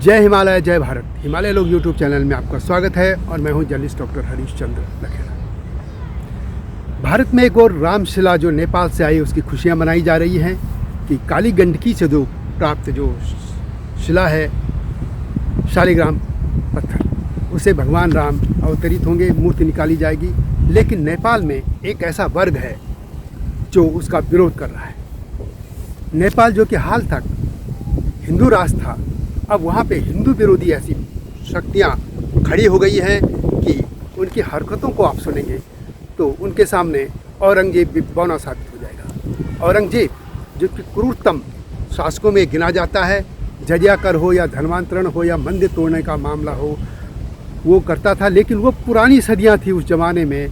जय हिमालय जय भारत। हिमालय लोग यूट्यूब चैनल में आपका स्वागत है और मैं हूं जर्नलिस्ट डॉक्टर हरीश चंद्र लखेड़ा। भारत में एक और रामशिला जो नेपाल से आई उसकी खुशियां मनाई जा रही हैं कि काली गंडकी से जो प्राप्त जो शिला है शालिग्राम पत्थर, उसे भगवान राम अवतरित होंगे, मूर्ति निकाली जाएगी। लेकिन नेपाल में एक ऐसा वर्ग है जो उसका विरोध कर रहा है। नेपाल जो कि हाल तक हिंदू राष्ट्र था, अब वहाँ पे हिंदू विरोधी ऐसी शक्तियाँ खड़ी हो गई हैं कि उनकी हरकतों को आप सुनेंगे तो उनके सामने औरंगजेब भी बौना साबित हो जाएगा। औरंगजेब जो कि क्रूरतम शासकों में गिना जाता है, जजिया कर हो या धर्मांतरण हो या मंदिर तोड़ने का मामला हो, वो करता था। लेकिन वो पुरानी सदियाँ थी, उस ज़माने में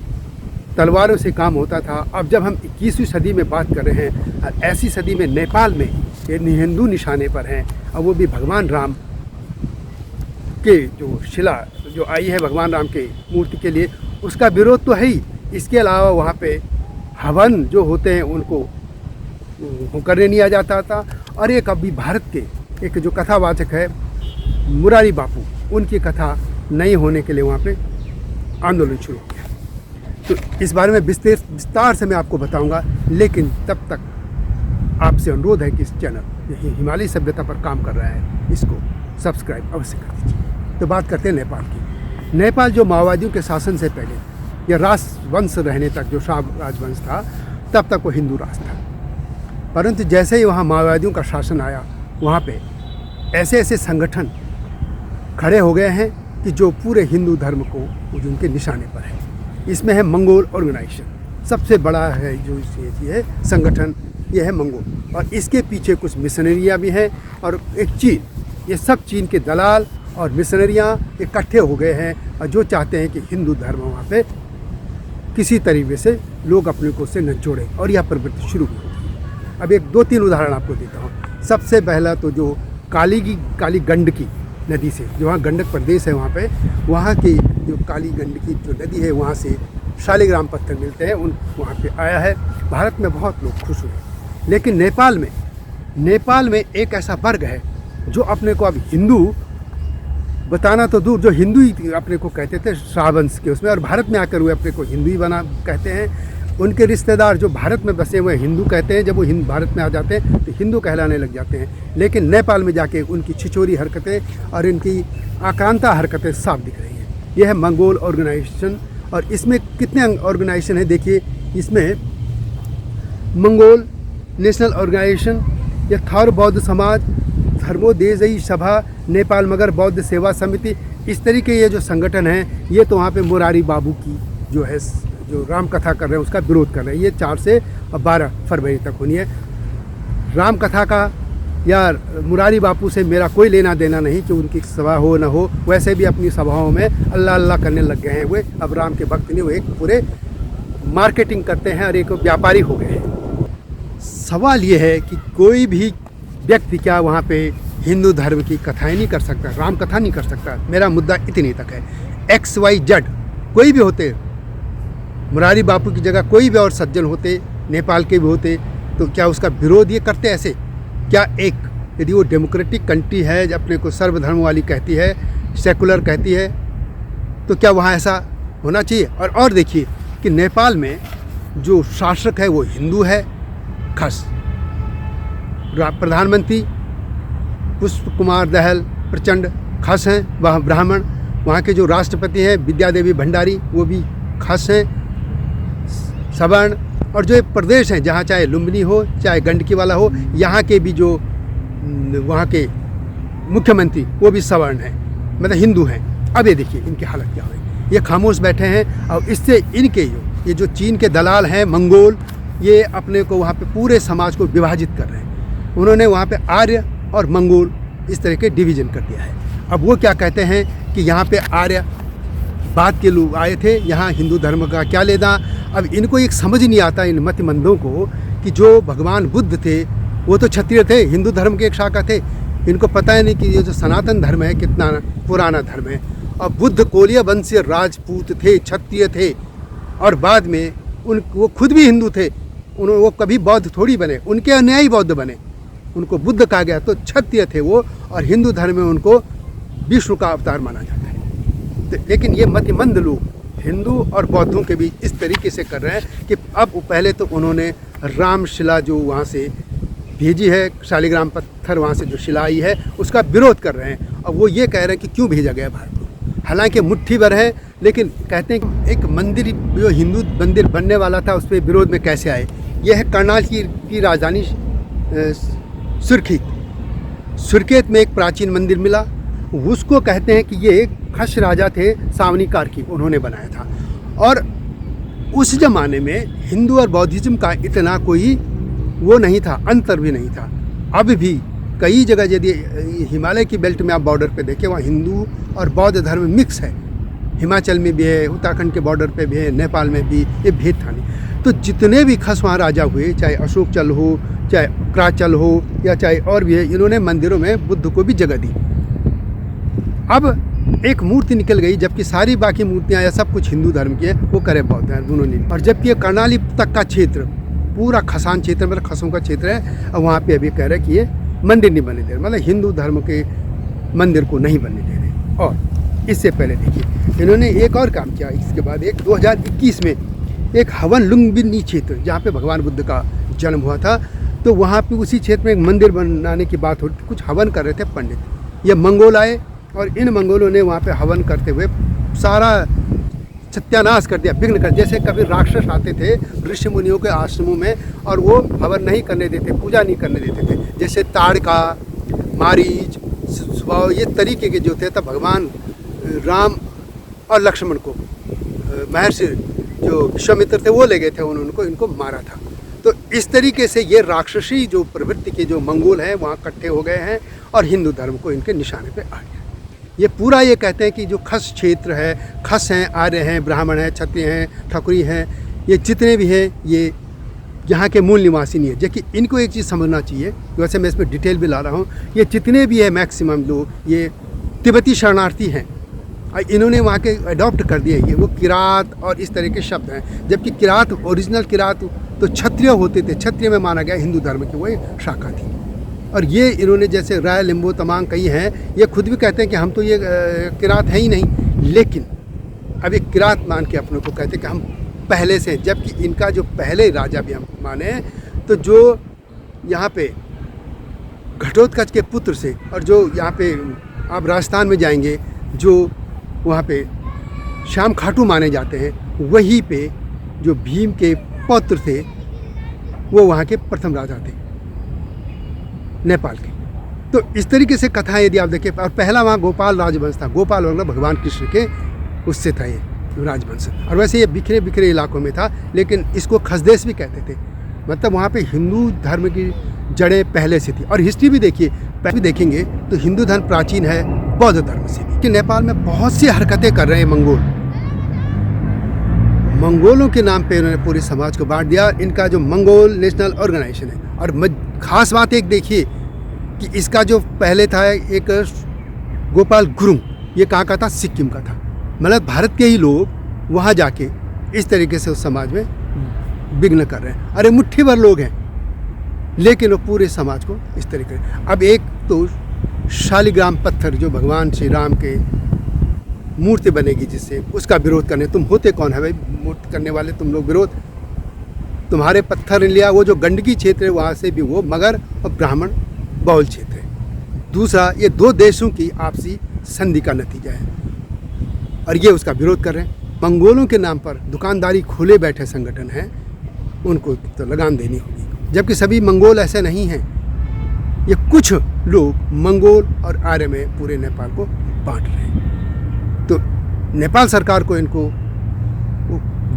तलवारों से काम होता था। अब जब हम 21वीं सदी में बात कर रहे हैं, ऐसी सदी में नेपाल में ये हिंदू निशाने पर हैं और वो भी भगवान राम के जो शिला जो आई है भगवान राम के मूर्ति के लिए, उसका विरोध तो है ही। इसके अलावा वहाँ पे हवन जो होते हैं उनको करने नहीं आ जाता था। और एक अभी भारत के एक जो कथावाचक है मुरारी बापू, उनकी कथा नहीं होने के लिए वहाँ पे आंदोलन शुरू किया। तो इस बारे में विस्तार से मैं आपको बताऊंगा, लेकिन तब तक आपसे अनुरोध है कि इस चैनल हिमालय सभ्यता पर काम कर रहा है, इसको सब्सक्राइब अवश्य कर दीजिए। तो बात करते हैं नेपाल की। नेपाल जो माओवादियों के शासन से पहले या राजवंश रहने तक, जो शाह राजवंश था, तब तक वो हिंदू राष्ट्र था। परंतु जैसे ही वहाँ माओवादियों का शासन आया, वहाँ पे ऐसे ऐसे संगठन खड़े हो गए हैं कि जो पूरे हिंदू धर्म को उनके निशाने पर है। इसमें है मंगोल ऑर्गेनाइजेशन, सबसे बड़ा है जो ये है संगठन, ये है मंगोल। और इसके पीछे कुछ मिशनरियाँ भी हैं और एक चीन। ये सब चीन के दलाल और मिशनरियाँ इकट्ठे हो गए हैं और जो चाहते हैं कि हिंदू धर्म वहाँ पे किसी तरीके से लोग अपने को से न जोड़ें, और यह प्रवृत्ति शुरू हुई। अब एक दो तीन उदाहरण आपको देता हूँ। सबसे पहला तो जो काली गंडकी नदी से, जो वहाँ गंडक प्रदेश है, वहाँ की जो काली गंडकी जो नदी है, वहाँ से शालिग्राम पत्थर मिलते हैं, वहाँ पे आया है। भारत में बहुत लोग खुश हुए। लेकिन नेपाल में एक ऐसा वर्ग है जो अपने को अब हिंदू बताना तो दूर, जो हिंदू ही अपने को कहते थे शाहवंश के उसमें, और भारत में आकर हुए अपने को हिंदू ही बना कहते हैं। उनके रिश्तेदार जो भारत में बसे हुए हिंदू कहते हैं, जब वो भारत में आ जाते हैं तो हिंदू कहलाने लग जाते हैं। लेकिन नेपाल में जाके उनकी छिछोरी हरकतें और इनकी आक्रांता हरकतें साफ दिख रही हैं। यह है मंगोल ऑर्गेनाइजेशन। और इसमें कितने ऑर्गेनाइजेशन है देखिए। इसमें मंगोल नेशनल ऑर्गेनाइजेशन, या थार बौद्ध समाज, धर्मोदेजयी सभा, नेपाल मगर बौद्ध सेवा समिति, इस तरीके ये जो संगठन हैं, ये तो वहाँ पे मुरारी बाबू की जो है जो राम कथा कर रहे हैं उसका विरोध कर रहे हैं। ये 4 से 12 फरवरी तक होनी है। राम कथा का या मुरारी बापू से मेरा कोई लेना देना नहीं कि उनकी सभा हो ना हो। वैसे भी अपनी सभाओं में अल्लाह अल्लाह करने लग गए हैं। वे अब राम के भक्त नहीं, वो एक पूरे मार्केटिंग करते हैं और एक व्यापारी हो गए हैं। सवाल ये है कि कोई भी व्यक्ति क्या वहाँ पे हिंदू धर्म की कथाएं नहीं कर सकता, राम कथा नहीं कर सकता। मेरा मुद्दा इतनी तक है। XYZ कोई भी होते, मुरारी बापू की जगह कोई भी और सज्जन होते, नेपाल के भी होते, तो क्या उसका विरोध ये करते ऐसे? क्या एक यदि वो डेमोक्रेटिक कंट्री है, अपने को सर्वधर्म वाली कहती है, सेकुलर कहती है, तो क्या वहाँ ऐसा होना चाहिए? और देखिए कि नेपाल में जो शासक है वो हिंदू है, खास प्रधानमंत्री पुष्प कुमार दहल प्रचंड खास हैं, वह ब्राह्मण। वहाँ के जो राष्ट्रपति हैं विद्यादेवी भंडारी, वो भी खास हैं, सवर्ण। और जो प्रदेश हैं जहाँ चाहे लुम्बिनी हो चाहे गंडकी वाला हो, यहाँ के भी जो वहाँ के मुख्यमंत्री वो भी सवर्ण हैं, मतलब हिंदू हैं। अब ये देखिए इनकी हालत क्या हुई। ये खामोश बैठे हैं और इससे इनके ये जो चीन के दलाल हैं मंगोल, ये अपने को वहाँ पे पूरे समाज को विभाजित कर रहे हैं। उन्होंने वहाँ पे आर्य और मंगोल इस तरह के डिवीज़न कर दिया है। अब वो क्या कहते हैं कि यहाँ पे आर्य बाद के लोग आए थे, यहाँ हिंदू धर्म का क्या लेना। अब इनको एक समझ नहीं आता इन मतिमंदों को कि जो भगवान बुद्ध थे वो तो क्षत्रिय थे, हिंदू धर्म के एक शाखा थे। इनको पता है नहीं कि ये जो सनातन धर्म है कितना पुराना धर्म है। और बुद्ध कोलिया वंशीय राजपूत थे, क्षत्रिय थे, और बाद में वो खुद भी हिंदू थे। वो कभी बौद्ध थोड़ी बने, उनके अनुयायी बौद्ध बने। उनको बुद्ध कहा गया, तो क्षत्रिय थे वो, और हिंदू धर्म में उनको विष्णु का अवतार माना जाता है। तो लेकिन ये मतिमंद लोग हिंदू और बौद्धों के बीच इस तरीके से कर रहे हैं कि अब पहले तो उन्होंने रामशिला जो वहाँ से भेजी है, शालिग्राम पत्थर वहाँ से जो शिला आई है, उसका विरोध कर रहे हैं। और वो ये कह रहे हैं कि क्यों भेजा गया भारत को, हालांकि मुट्ठी भर है, लेकिन कहते हैं कि एक मंदिर जो हिंदू मंदिर बनने वाला था उस पर विरोध में कैसे आए। यह है करनाल की राजधानी सुर्खेत में एक प्राचीन मंदिर मिला, उसको कहते हैं कि ये खश राजा थे सावनी कार्की, उन्होंने बनाया था। और उस ज़माने में हिंदू और बौद्धिज्म का इतना कोई वो नहीं था, अंतर भी नहीं था। अब भी कई जगह यदि हिमालय की बेल्ट में आप बॉर्डर पे देखें, वहाँ हिंदू और बौद्ध धर्म मिक्स है। हिमाचल में भी है, उत्तराखंड के बॉर्डर पे भी है, नेपाल में भी, ये भेद था नहीं। तो जितने भी खस वहाँ राजा हुए, चाहे अशोक चल हो, चाहे क्राचल हो, या चाहे और भी है, इन्होंने मंदिरों में बुद्ध को भी जगह दी। अब एक मूर्ति निकल गई, जबकि सारी बाकी मूर्तियाँ या सब कुछ हिंदू धर्म की है, वो करे बौद्ध धर्म उन्होंने। और जबकि ये कर्णाली तक का क्षेत्र पूरा खसान क्षेत्र, मतलब खसों का क्षेत्र है, और वहाँ पे अभी कह रहे हैं कि ये मंदिर नहीं बनने दे रहे, मतलब हिंदू धर्म के मंदिर को नहीं बनने दे रहे। और इससे पहले देखिए इन्होंने एक और काम किया। इसके बाद एक 2021 में एक हवन लुम्बिनी क्षेत्र, जहाँ पे भगवान बुद्ध का जन्म हुआ था, तो वहाँ पे उसी क्षेत्र में एक मंदिर बनाने की बात हो, कुछ हवन कर रहे थे पंडित। ये मंगोल आए और इन मंगोलों ने वहाँ पे हवन करते हुए सारा सत्यानाश कर दिया, विघ्न कर। जैसे कभी राक्षस आते थे ऋषि मुनियों के आश्रमों में और वो हवन नहीं करने देते, पूजा नहीं करने देते थे, जैसे ताड़का, मारीच, स्वभाव, ये तरीके के जो थे, तब भगवान राम और लक्ष्मण को महर्षि जो विश्वामित्र थे वो ले गए थे, उनको इनको मारा था। तो इस तरीके से ये राक्षसी जो प्रवृत्ति के जो मंगोल हैं वहाँ इकट्ठे हो गए हैं और हिंदू धर्म को इनके निशाने पे आ गया। ये पूरा ये कहते हैं कि जो खस क्षेत्र है, खस हैं, आर्य हैं, ब्राह्मण हैं, क्षत्रिय हैं, ठाकुरी हैं, ये जितने भी हैं ये यहाँ के मूल निवासी नहीं है। जबकि इनको एक चीज़ समझना चाहिए, वैसे मैं इसमें डिटेल भी ला रहा हूँ, ये जितने भी है मैक्सिमम लोग ये तिब्बती शरणार्थी हैं, इन्होंने वहाँ के अडॉप्ट कर दिए। ये वो किरात और इस तरह के शब्द हैं, जबकि किरात, ओरिजिनल किरात तो क्षत्रिय होते थे, क्षत्रिय में माना गया हिंदू धर्म की वही शाखा थी। और ये इन्होंने जैसे राय, लिम्बो, तमांग कई हैं, ये खुद भी कहते हैं कि हम तो ये किरात है ही नहीं, लेकिन अब ये किरात मान के अपने को कहते हैं कि हम पहले से, जबकि इनका जो पहले राजा भी हम माने, तो जो यहाँ पे घटोत्कच के पुत्र से, और जो यहाँ पे आप राजस्थान में जाएंगे, जो वहाँ पे श्याम खाटू माने जाते हैं, वहीं पे जो भीम के पौत्र थे वो वहाँ के प्रथम राजा थे नेपाल के। तो इस तरीके से कथा यदि आप देखें, और पहला वहाँ गोपाल राजवंश था, गोपाल मतलब भगवान कृष्ण के उससे था ये राजवंश। और वैसे ये बिखरे बिखरे इलाकों में था, लेकिन इसको खसदेश भी कहते थे, मतलब वहाँ पे हिंदू धर्म की जड़ें पहले से थी। और हिस्ट्री भी देखिए, पहले देखेंगे तो हिंदू धर्म प्राचीन है बौद्ध धर्म से भी। कि नेपाल में बहुत सी हरकतें कर रहे हैं मंगोलों के नाम पे उन्होंने पूरे समाज को बांट दिया। इनका जो मंगोल नेशनल ऑर्गेनाइजेशन है, और खास बात एक देखिए कि इसका जो पहले था एक गोपाल गुरुंग, ये कहाँ का था? सिक्किम का था। मतलब भारत के ही लोग वहाँ जाके इस तरीके से उस समाज में विघ्न कर रहे हैं। अरे मुट्ठी भर लोग हैं, लेकिन वो पूरे समाज को इस तरीके से। अब एक तो शालिग्राम पत्थर जो भगवान श्री राम के मूर्ति बनेगी जिससे, उसका विरोध करने, तुम होते कौन है भाई मूर्ति करने वाले? तुम लोग विरोध, तुम्हारे पत्थर ने लिया। वो जो गंडकी क्षेत्र है वहाँ से भी वो मगर और ब्राह्मण बहुल क्षेत्र है। दूसरा, ये दो देशों की आपसी संधि का नतीजा है और ये उसका विरोध कर रहे हैं। मंगोलों के नाम पर दुकानदारी खोले बैठे संगठन हैं, उनको तो लगाम देनी होगी, जबकि सभी मंगोल ऐसे नहीं हैं। ये कुछ लोग मंगोल और आर्य में पूरे नेपाल को बांट रहे हैं। तो नेपाल सरकार को इनको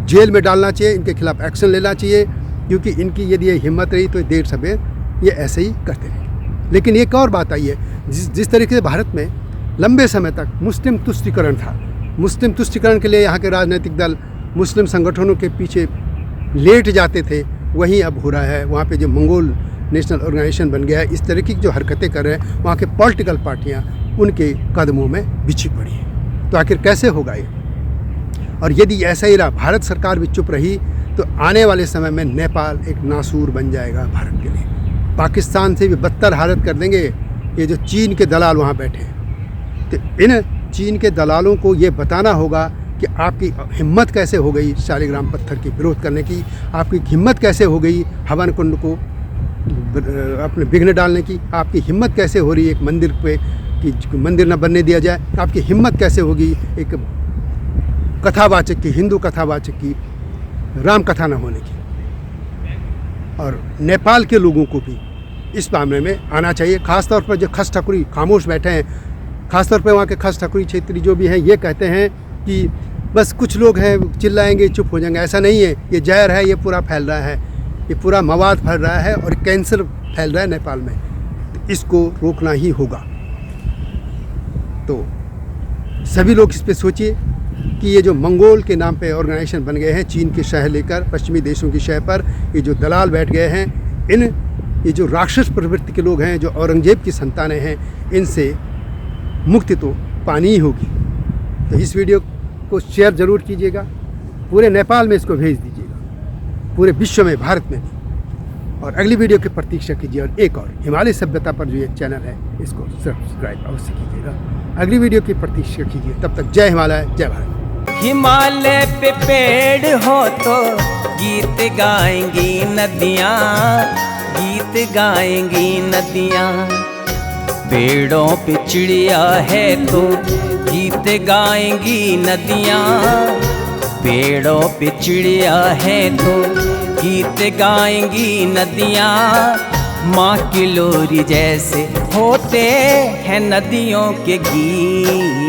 जेल में डालना चाहिए, इनके खिलाफ एक्शन लेना चाहिए, क्योंकि इनकी यदि ये हिम्मत रही तो देर सवेर ये ऐसे ही करते रहे। लेकिन एक और बात आई है, जिस तरीके से भारत में लंबे समय तक मुस्लिम तुष्टीकरण था, मुस्लिम तुष्टीकरण के लिए यहाँ के राजनीतिक दल मुस्लिम संगठनों के पीछे लेट जाते थे, वहीं अब हो रहा है। वहाँ पे जो मंगोल नेशनल ऑर्गेनाइजेशन बन गया है, इस तरह की जो हरकतें कर रहे हैं, वहाँ के पॉलिटिकल पार्टियाँ उनके कदमों में बिछी पड़ी हैं। तो आखिर कैसे होगा ये? और यदि ऐसा ही रहा, भारत सरकार भी चुप रही, तो आने वाले समय में नेपाल एक नासूर बन जाएगा भारत के लिए। पाकिस्तान से भी बदतर हालत कर देंगे ये जो चीन के दलाल वहाँ बैठे हैं। तो इन चीन के दलालों को ये बताना होगा कि आपकी हिम्मत कैसे हो गई शालिग्राम पत्थर की विरोध करने की, आपकी हिम्मत कैसे हो गई हवन कुंड को अपने विघ्न डालने की, आपकी हिम्मत कैसे हो रही है एक मंदिर पे कि मंदिर न बनने दिया जाए, आपकी हिम्मत कैसे होगी एक कथावाचक की, हिंदू कथावाचक की राम कथा न होने की। और नेपाल के लोगों को भी इस मामले में आना चाहिए। ख़ासतौर पर जो खस ठकुरी खामोश बैठे हैं, ख़ासतौर पर वहाँ के खस ठकुरी क्षेत्रीय जो भी हैं, ये कहते हैं कि बस कुछ लोग हैं चिल्लाएंगे चुप हो जाएंगे। ऐसा नहीं है, ये जहर है, ये पूरा फैल रहा है, ये पूरा मवाद फैल रहा है और कैंसर फैल रहा है नेपाल में। तो इसको रोकना ही होगा। तो सभी लोग इस पे सोचिए कि ये जो मंगोल के नाम पे ऑर्गेनाइजेशन बन गए हैं, चीन के शहर लेकर पश्चिमी देशों की शहर पर, ये जो दलाल बैठ गए हैं, ये जो राक्षस प्रवृत्ति के लोग हैं, जो औरंगजेब की संतानें हैं, इनसे मुक्ति तो पानी ही होगी। तो इस वीडियो को शेयर ज़रूर कीजिएगा, पूरे नेपाल में इसको भेज दीजिएगा, पूरे विश्व में, भारत में भी। और अगली वीडियो की प्रतीक्षा कीजिए। और एक और हिमालय सभ्यता पर जो ये चैनल है, इसको सब्सक्राइब अवश्य कीजिएगा। अगली वीडियो की प्रतीक्षा कीजिए। तब तक जय हिमालय, जय भारत। हिमालय पे पेड़ हो तो गीत गाएंगी नदियाँ, गीत गाएंगी नदियाँ। पेड़ों पे चिड़िया है तो गीत गाएंगी नदियाँ, पेड़ों पे चिड़िया है तो गीत गाएंगी नदियाँ। माँ की लोरी जैसे होते हैं नदियों के गीत।